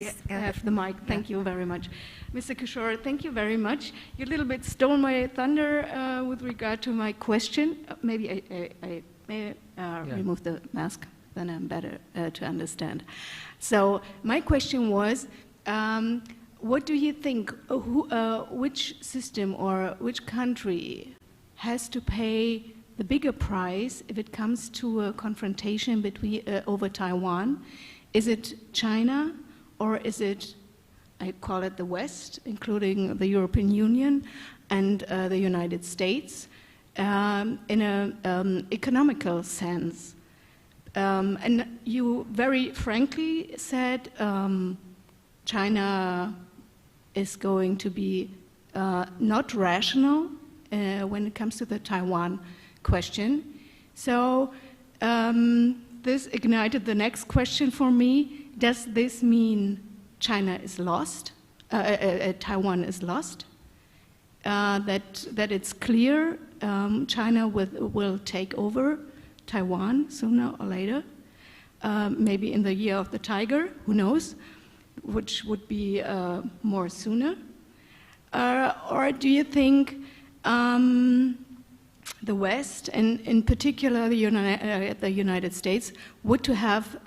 Yeah, I have the mic. Thank you very much. Mr. Kishore, thank you very much. You a little bit stole my thunder with regard to my question. Maybe I may remove the mask, then I'm better to understand. So my question was, what do you think, which system or which country has to pay the bigger price if it comes to a confrontation between, over Taiwan? Is it China? Or is it, I call it the West, including the European Union and the United States, in an economical sense? And you very frankly said China is going to be not rational when it comes to the Taiwan question. So this ignited the next question for me. Does this mean China is lost, Taiwan is lost? That it's clear China will take over Taiwan sooner or later, maybe in the year of the tiger, who knows, which would be more sooner? Or do you think the West, and in particular the United States, would to have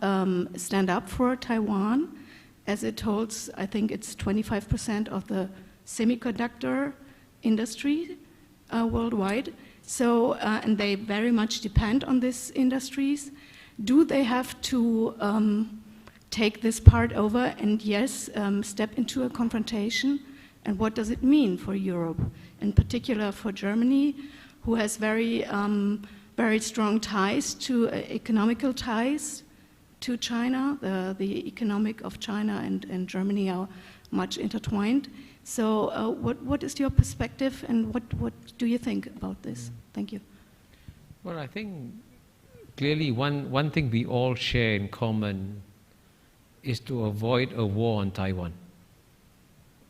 stand up for Taiwan, as it holds, I think it's 25% of the semiconductor industry worldwide. So, and they very much depend on these industries. Do they have to take this part over and, yes, step into a confrontation? And what does it mean for Europe, in particular for Germany, who has very, very strong ties to economical ties to China? The economic of China and Germany are much intertwined. So what is your perspective, and what do you think about this? Thank you. Well, I think clearly one thing we all share in common is to avoid a war on Taiwan.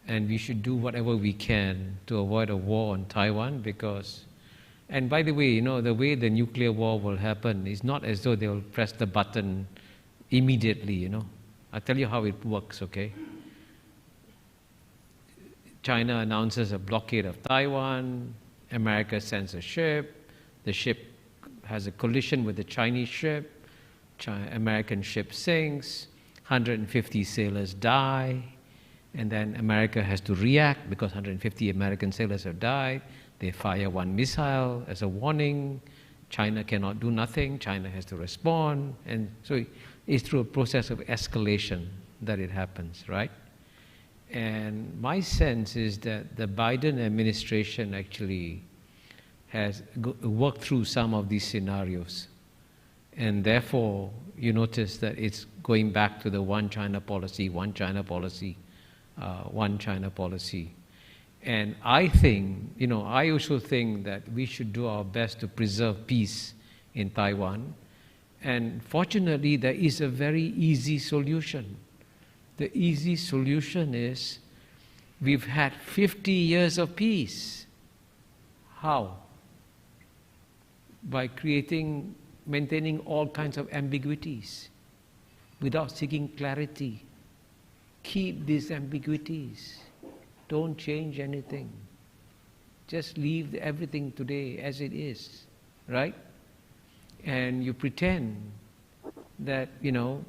And we should do whatever we can to avoid a war on Taiwan, because, and by the way, you know, the way the nuclear war will happen is not as though they will press the button immediately, you know. I'll tell you how it works, okay? China announces a blockade of Taiwan, America sends a ship, the ship has a collision with the Chinese ship, American ship sinks, 150 sailors die, and then America has to react because 150 American sailors have died. They fire one missile as a warning. China cannot do nothing. China has to respond. And so it's through a process of escalation that it happens, right? And my sense is that the Biden administration actually has worked through some of these scenarios. And therefore, you notice that it's going back to the one China policy, one China policy, one China policy. And I think, you know, I also think that we should do our best to preserve peace in Taiwan. And fortunately, there is a very easy solution. The easy solution is we've had 50 years of peace. How? By maintaining all kinds of ambiguities without seeking clarity. Keep these ambiguities. Don't change anything. Just leave everything today as it is, right? And you pretend that, you know,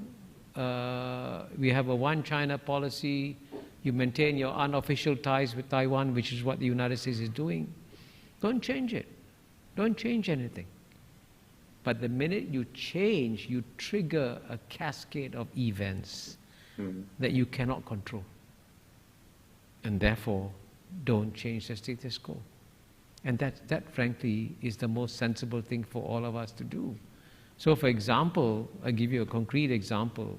we have a one China policy, you maintain your unofficial ties with Taiwan, which is what the United States is doing. Don't change it. Don't change anything. But the minute you change, you trigger a cascade of events that you cannot control. And therefore, don't change the status quo. And that frankly is the most sensible thing for all of us to do. So for example, I'll give you a concrete example.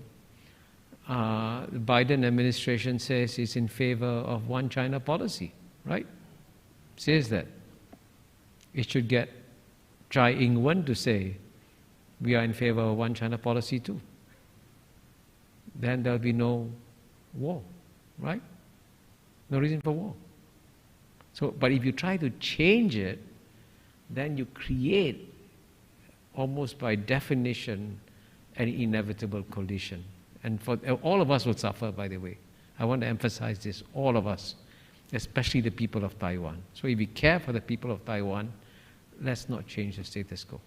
The Biden administration says it's in favor of one China policy, right? Says that. It should get Tsai Ing-wen to say, we are in favor of one China policy too. Then there'll be no war, right? No reason for war. So, but if you try to change it, then you create, almost by definition, an inevitable collision. And for all of us will suffer, by the way. I want to emphasize this, all of us, especially the people of Taiwan. So if we care for the people of Taiwan, let's not change the status quo.